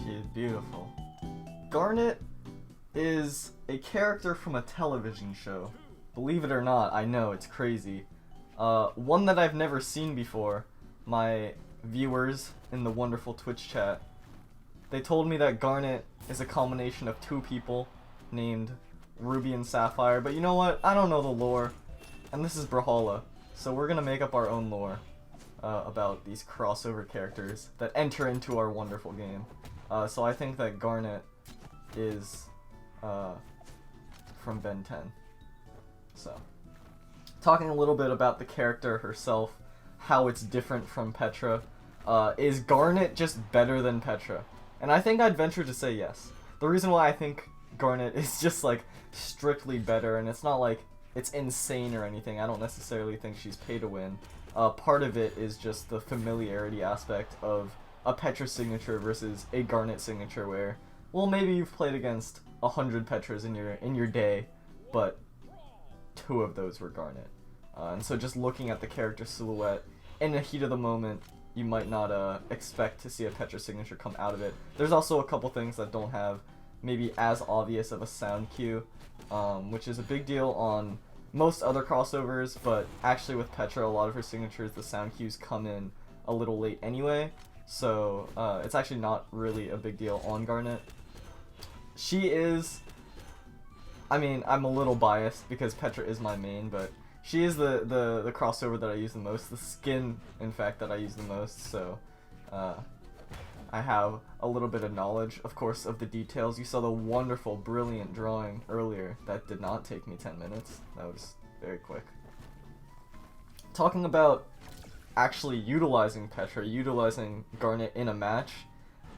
She's beautiful. Garnet is a character from a television show. Believe it or not, I know, it's crazy. One that I've never seen before. My viewers in the wonderful Twitch chat, they told me that Garnet is a combination of two people named Ruby and Sapphire, but you know what? I don't know the lore, and this is Brawlhalla, so we're gonna make up our own lore about these crossover characters that enter into our wonderful game. So I think that Garnet is from Ben 10. So, talking a little bit about the character herself, how it's different from Petra. Is Garnet just better than Petra? And I think I'd venture to say yes. The reason why I think Garnet is just like strictly better, and it's not like it's insane or anything, I don't necessarily think she's pay to win. Part of it is just the familiarity aspect of a Petra signature versus a Garnet signature where, well, maybe you've played against 100 Petras in your day, but 2 of those were Garnet. And so just looking at the character silhouette, in the heat of the moment, you might not expect to see a Petra signature come out of it. There's also a couple things that don't have maybe as obvious of a sound cue, which is a big deal on most other crossovers, but actually with Petra, a lot of her signatures, the sound cues come in a little late anyway, so it's actually not really a big deal on Garnet. She is, I mean, I'm a little biased because Petra is my main, but she is the crossover that I use the most, the skin, in fact, that I use the most, so I have a little bit of knowledge, of course, of the details. You saw the wonderful, brilliant drawing earlier. That did not take me 10 minutes. That was very quick. Talking about actually utilizing Petra, utilizing Garnet in a match,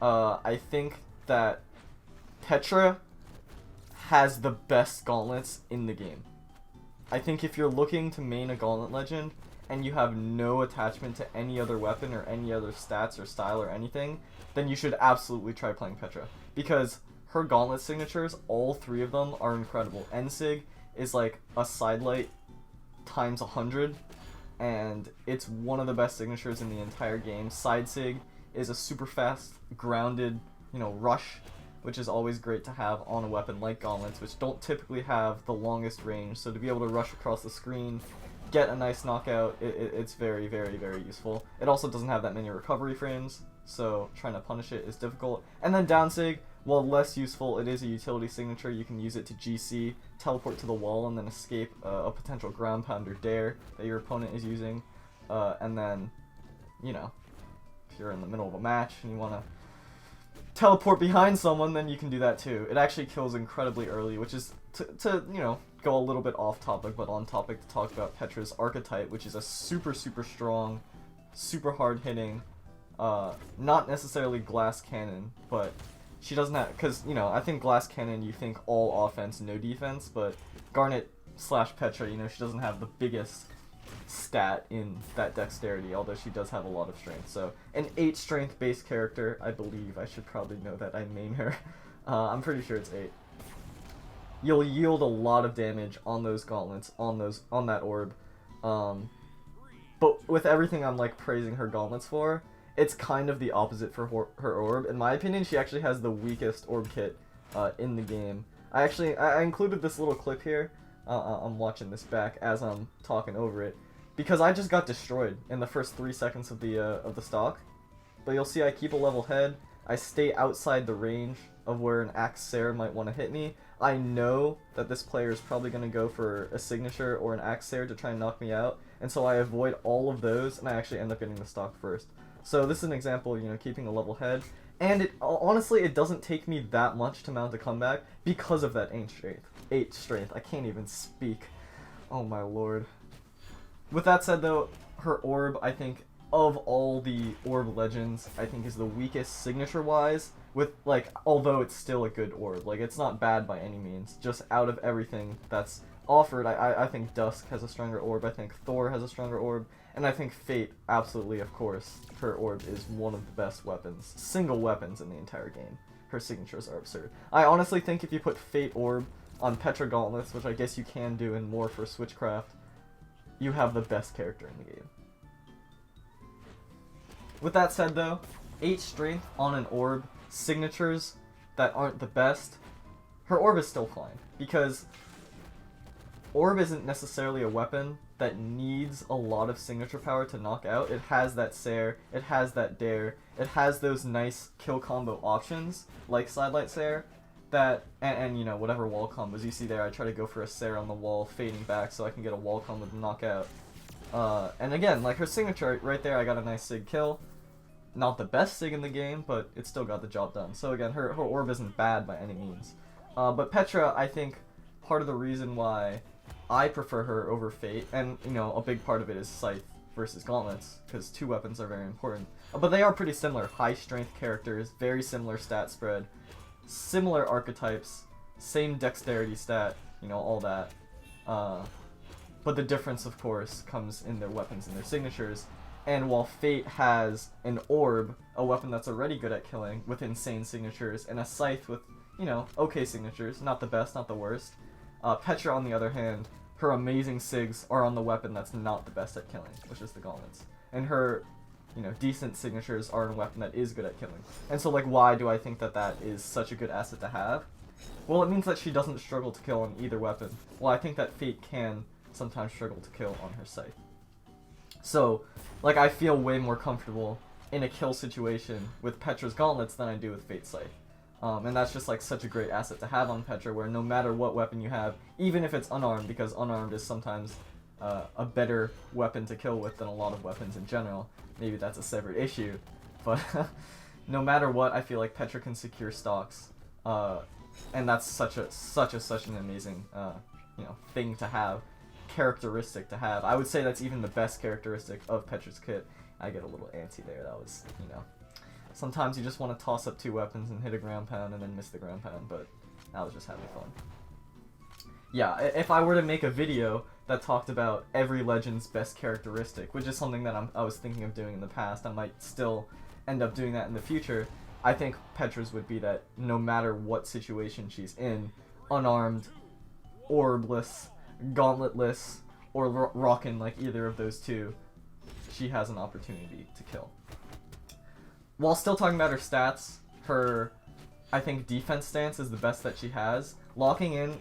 I think that Petra has the best gauntlets in the game. I think if you're looking to main a Gauntlet Legend, and you have no attachment to any other weapon or any other stats or style or anything, then you should absolutely try playing Petra. Because her Gauntlet signatures, all 3 of them are incredible. N-Sig is like a sidelight times 100, and it's one of the best signatures in the entire game. Side Sig is a super fast, grounded, rush, which is always great to have on a weapon like Gauntlets, which don't typically have the longest range, so to be able to rush across the screen, get a nice knockout, it's very, very, very useful. It also doesn't have that many recovery frames, so trying to punish it is difficult. And then down sig, while less useful, it is a utility signature. You can use it to GC, teleport to the wall, and then escape a potential ground pound or dare that your opponent is using. And then, if you're in the middle of a match and you want to teleport behind someone, then you can do that too. It actually kills incredibly early, which is to go a little bit off topic, but on topic, to talk about Petra's Archetype, which is a super, super strong, super hard hitting, not necessarily glass cannon, but she doesn't have, because, I think glass cannon, you think all offense, no defense, but Garnet / Petra, she doesn't have the biggest stat in that dexterity, although she does have a lot of strength. So an 8 strength base character, I believe. I should probably know that. I main her. I'm pretty sure it's 8. You'll yield a lot of damage on those gauntlets, on that orb. But with everything I'm praising her gauntlets for, it's kind of the opposite for her orb. In my opinion, she actually has the weakest orb kit in the game. I included this little clip here. I'm watching this back as I'm talking over it, because I just got destroyed in the first 3 seconds of the stock. But you'll see I keep a level head. I stay outside the range of where an Axesair might want to hit me. I know that this player is probably going to go for a signature or an Axesair to try and knock me out, and so I avoid all of those, and I actually end up getting the stock first. So this is an example, keeping a level head. And honestly, it doesn't take me that much to mount a comeback because of that 8 strength. I can't even speak. Oh my lord. With that said though, her orb, I think, of all the orb legends, I think is the weakest signature-wise, with, although it's still a good orb. It's not bad by any means. Just out of everything that's offered, I think Dusk has a stronger orb, I think Thor has a stronger orb, and I think Fate, absolutely, of course, her orb is one of the best weapons, single weapons in the entire game. Her signatures are absurd. I honestly think if you put Fate orb on Petra Gauntlets, which I guess you can do and more for Switchcraft, you have the best character in the game. With that said though, 8 strength on an orb signatures that aren't the best, her Orb is still fine. Because Orb isn't necessarily a weapon that needs a lot of signature power to knock out. It has that Sair, it has that Dare, it has those nice kill combo options, like Sidelight Sair, that, and you know, whatever wall combos you see there. I try to go for a Sair on the wall, fading back so I can get a wall combo to knock out. And again, like her signature right there, I got a nice Sig kill. Not the best Sig in the game, but it still got the job done. So again, her Orb isn't bad by any means. But Petra, I think part of the reason why I prefer her over Fate, and you know, a big part of it is Scythe versus Gauntlets, because two weapons are very important. But they are pretty similar, high strength characters, very similar stat spread, similar archetypes, same dexterity stat, you know, all that. But the difference, of course, comes in their weapons and their signatures. And while Fate has an Orb, a weapon that's already good at killing, with insane signatures, and a Scythe with, you know, okay signatures, not the best, not the worst. Petra, on the other hand, her amazing Sigs are on the weapon that's not the best at killing, which is the Gauntlets. And her, you know, decent signatures are on a weapon that is good at killing. And so, like, why do I think that that is such a good asset to have? Well, it means that she doesn't struggle to kill on either weapon. Well, I think that Fate can sometimes struggle to kill on her Scythe. So, like, I feel way more comfortable in a kill situation with Petra's Gauntlets than I do with Fate's Scythe. And that's just like such a great asset to have on Petra, where no matter what weapon you have, even if it's unarmed, because unarmed is sometimes a better weapon to kill with than a lot of weapons in general. Maybe that's a separate issue, but no matter what, I feel like Petra can secure stocks, and that's such an amazing you know, thing to have, characteristic to have. I would say that's even the best characteristic of Petra's kit. I get a little antsy there. That was, you know. Sometimes you just want to toss up two weapons and hit a ground pound and then miss the ground pound, but I was just having fun. Yeah, if I were to make a video that talked about every legend's best characteristic, which is something that I was thinking of doing in the past, I might still end up doing that in the future, I think Petra's would be that no matter what situation she's in, unarmed, orbless, gauntletless, or rockin' like either of those two, she has an opportunity to kill. While still talking about her stats, her, I think, defense stance is the best that she has. Locking in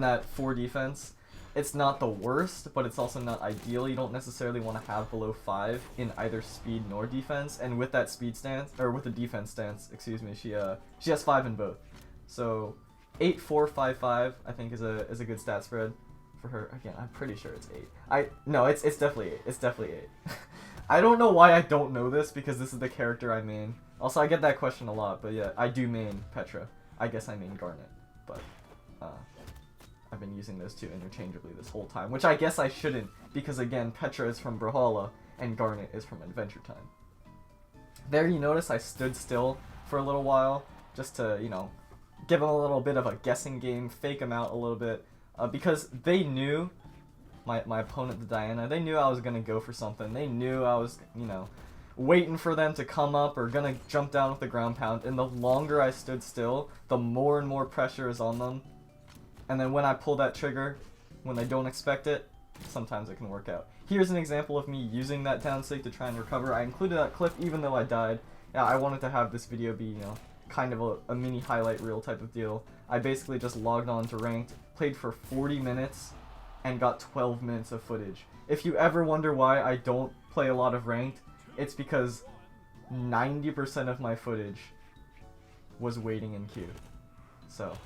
that 4 defense, it's not the worst, but it's also not ideal. You don't necessarily want to have below 5 in either speed nor defense, and with that speed stance, or with the defense stance, excuse me, she has 5 in both. So 8, 4, 5, 5, I think is a good stat spread for her. Again, I'm pretty sure it's 8. No, it's definitely 8. It's definitely 8. I don't know why I don't know this, because this is the character I main. Also, I get that question a lot, but yeah, I do main Petra. I guess I main Garnet, but I've been using those two interchangeably this whole time, which I guess I shouldn't, because again, Petra is from Brawlhalla, and Garnet is from Adventure Time. There you notice I stood still for a little while, just to, you know, give them a little bit of a guessing game, fake them out a little bit, because they knew, my opponent, the Diana, they knew I was going to go for something. They knew I was, you know, waiting for them to come up or going to jump down with the ground pound. And the longer I stood still, the more and more pressure is on them. And then when I pull that trigger, when they don't expect it, sometimes it can work out. Here's an example of me using that down sig to try and recover. I included that clip even though I died. Yeah, I wanted to have this video be, you know, kind of a mini highlight reel type of deal. I basically just logged on to ranked, played for 40 minutes, and got 12 minutes of footage. If you ever wonder why I don't play a lot of ranked, it's because 90% of my footage was waiting in queue. So,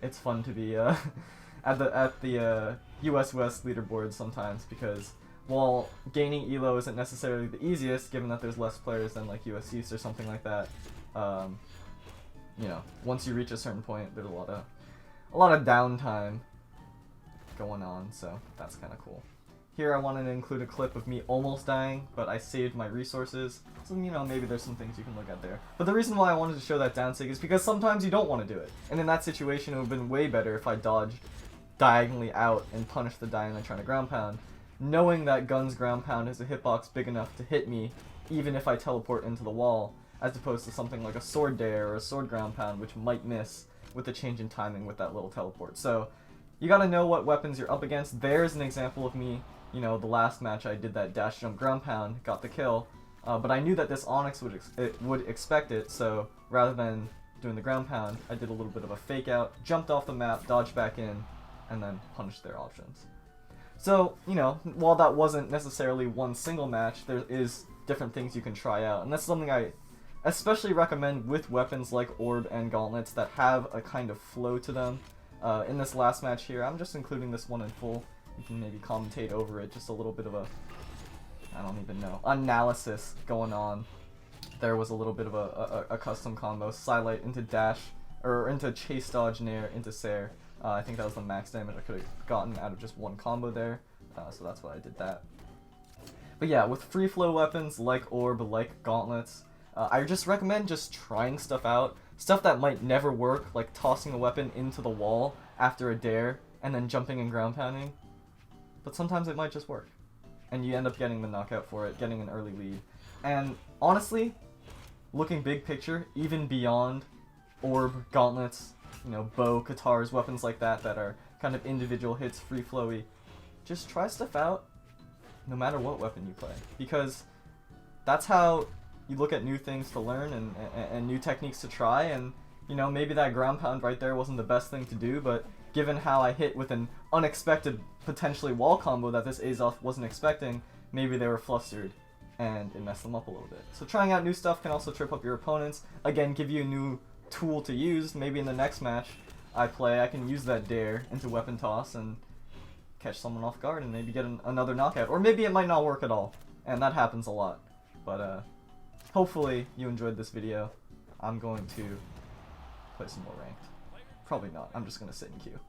it's fun to be at the US West leaderboard sometimes, because while gaining ELO isn't necessarily the easiest, given that there's less players than like US East or something like that, you know, once you reach a certain point, there's a lot of downtime going on, so that's kind of cool. Here I wanted to include a clip of me almost dying, but I saved my resources, so, you know, maybe there's some things you can look at there. But the reason why I wanted to show that down sig is because sometimes you don't want to do it, and in that situation it would have been way better if I dodged diagonally out and punished the Diana trying to ground pound, knowing that Gun's ground pound has a hitbox big enough to hit me even if I teleport into the wall, as opposed to something like a sword dare or a sword ground pound, which might miss with the change in timing with that little teleport. So you gotta know what weapons you're up against. There's an example of me, you know, the last match I did that dash jump ground pound, got the kill, but I knew that this Onyx would expect it, so rather than doing the ground pound, I did a little bit of a fake out, jumped off the map, dodged back in, and then punished their options. So, you know, while that wasn't necessarily one single match, there is different things you can try out, and that's something I especially recommend with weapons like Orb and Gauntlets that have a kind of flow to them. In this last match here, I'm just including this one in full. You can maybe commentate over it, just a little bit of a, I don't even know, analysis going on. There was a little bit of a custom combo, Silite into dash, or into chase dodge nair into Sair. I think that was the max damage I could have gotten out of just one combo there, so that's why I did that. But yeah, with free flow weapons like Orb, like Gauntlets, I just recommend just trying stuff out. Stuff that might never work, like tossing a weapon into the wall after a dare and then jumping and ground pounding. But sometimes it might just work, and you end up getting the knockout for it, getting an early lead. And honestly, looking big picture, even beyond Orb, Gauntlets, you know, bow, katars, weapons like that that are kind of individual hits, free flowy, just try stuff out no matter what weapon you play, because that's how you look at new things to learn and new techniques to try. And you know, maybe that ground pound right there wasn't the best thing to do, but given how I hit with an unexpected potentially wall combo that this Azoth wasn't expecting, maybe they were flustered and it messed them up a little bit. So trying out new stuff can also trip up your opponents, again give you a new tool to use. Maybe in the next match I can use that dare into weapon toss and catch someone off guard and maybe get another knockout, or maybe it might not work at all, and that happens a lot. But hopefully you enjoyed this video. I'm going to play some more ranked. Probably not, I'm just gonna sit in queue.